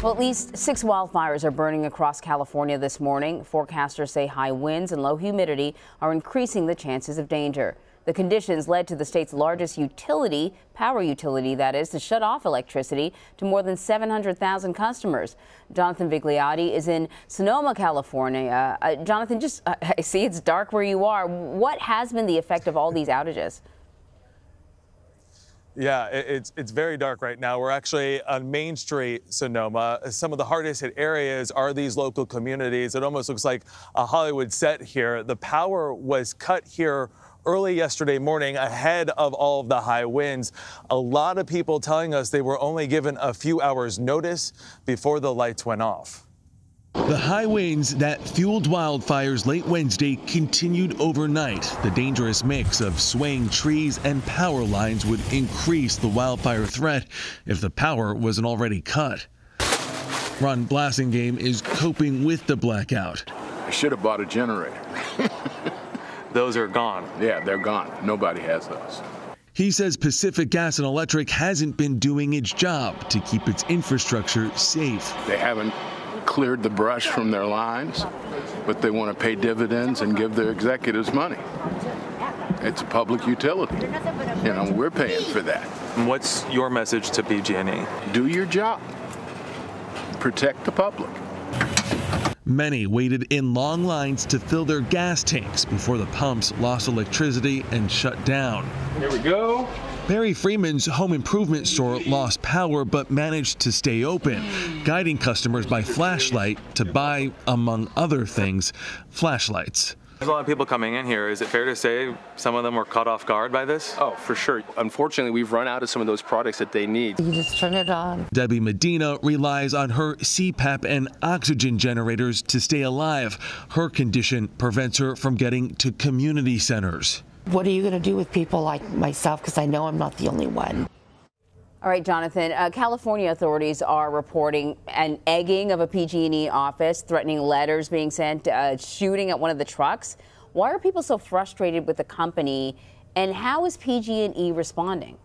Well, at least 6 wildfires are burning across California this morning. Forecasters say high winds and low humidity are increasing the chances of danger. The conditions led to the state's largest utility, power utility that is, to shut off electricity to more than 700,000 customers. Jonathan Vigliotti is in Sonoma, California. Jonathan, I see it's dark where you are. What has been the effect of all these outages? Yeah, it's very dark right now. We're actually on Main Street, Sonoma. Some of the hardest hit areas are these local communities. It almost looks like a Hollywood set here. The power was cut here early yesterday morning ahead of all of the high winds. A lot of people telling us they were only given a few hours notice before the lights went off. The high winds that fueled wildfires late Wednesday continued overnight. The dangerous mix of swaying trees and power lines would increase the wildfire threat if the power wasn't already cut. Ron Blassingame is coping with the blackout. I should have bought a generator. Those are gone. Yeah, they're gone. Nobody has those. He says Pacific Gas and Electric hasn't been doing its job to keep its infrastructure safe. They haven't cleared the brush from their lines, but they want to pay dividends and give their executives money. It's a public utility. You know, we're paying for that. What's your message to PG&E? Do your job. Protect the public. Many waited in long lines to fill their gas tanks before the pumps lost electricity and shut down. Here we go. Barry Freeman's home improvement store lost power but managed to stay open, guiding customers by flashlight to buy, among other things, flashlights. There's a lot of people coming in here. Is it fair to say some of them were caught off guard by this? Oh, for sure. Unfortunately, we've run out of some of those products that they need. You just turn it on. Debbie Medina relies on her CPAP and oxygen generators to stay alive. Her condition prevents her from getting to community centers. What are you going to do with people like myself? Because I know I'm not the only one. All right, Jonathan, California authorities are reporting an egging of a PG&E office, threatening letters being sent, shooting at one of the trucks. Why are people so frustrated with the company, and how is PG&E responding?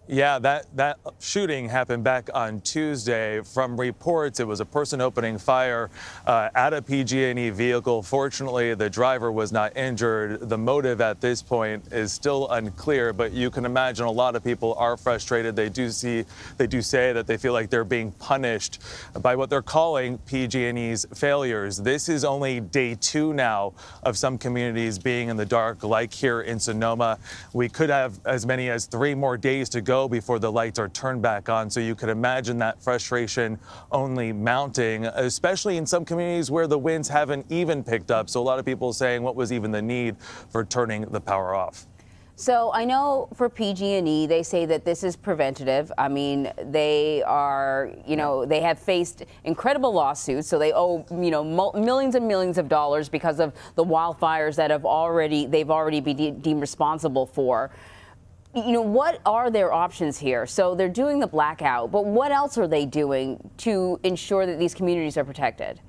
Yeah, that shooting happened back on Tuesday. From reports, it was a person opening fire at a PG&E vehicle. Fortunately, the driver was not injured. The motive at this point is still unclear, but you can imagine a lot of people are frustrated. They do say that they feel like they're being punished by what they're calling PG&E's failures. This is only day 2 now of some communities being in the dark, like here in Sonoma. We could have as many as 3 more days to go before the lights are turned back on. So you could imagine that frustration only mounting, especially in some communities where the winds haven't even picked up. So a lot of people saying, what was even the need for turning the power off? So I know for PG&E, they say that this is preventative. I mean, they are, they have faced incredible lawsuits. So they owe, millions and millions of dollars because of the wildfires that they've already been deemed responsible for. What are their options here? So they're doing the blackout, but what else are they doing to ensure that these communities are protected?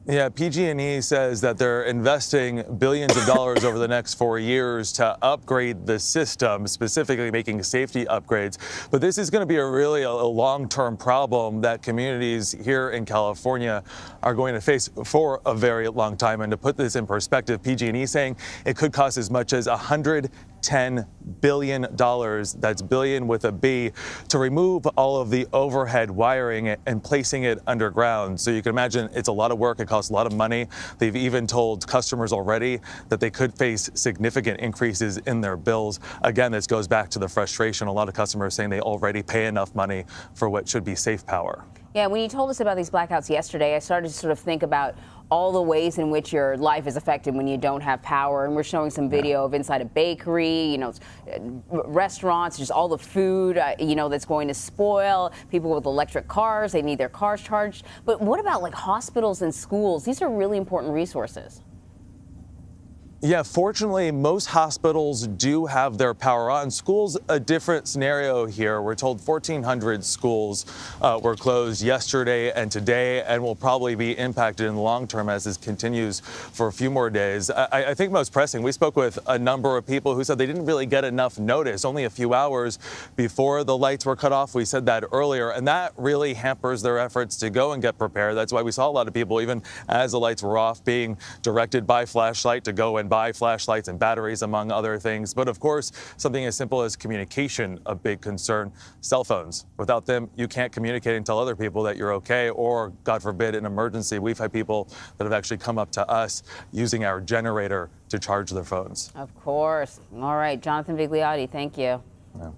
Yeah, PG&E says that they're investing billions of dollars over the next 4 years to upgrade the system, specifically making safety upgrades. But this is going to be a long-term problem that communities here in California are going to face for a very long time. And to put this in perspective, PG&E saying it could cost as much as $110 billion, that's billion with a B, to remove all of the overhead wiring and placing it underground. So you can imagine it's a lot of work. It costs a lot of money. They've even told customers already that they could face significant increases in their bills. Again, this goes back to the frustration. A lot of customers saying they already pay enough money for what should be safe power. Yeah, when you told us about these blackouts yesterday, I started to sort of think about all the ways in which your life is affected when you don't have power. And we're showing some video of inside a bakery, restaurants, just all the food, that's going to spoil. People with electric cars, they need their cars charged. But what about like hospitals and schools? These are really important resources. Yeah, fortunately, most hospitals do have their power on. Schools, a different scenario here. We're told 1,400 schools were closed yesterday and today and will probably be impacted in the long term as this continues for a few more days. I think most pressing, we spoke with a number of people who said they didn't really get enough notice, only a few hours before the lights were cut off. We said that earlier, and that really hampers their efforts to go and get prepared. That's why we saw a lot of people, even as the lights were off, being directed by flashlight to go and buy flashlights and batteries, among other things. But of course, something as simple as communication, a big concern. Cell phones. Without them, you can't communicate and tell other people that you're okay, or God forbid, an emergency. We've had people that have actually come up to us using our generator to charge their phones. Of course. All right, Jonathan Vigliotti, thank you. Yeah.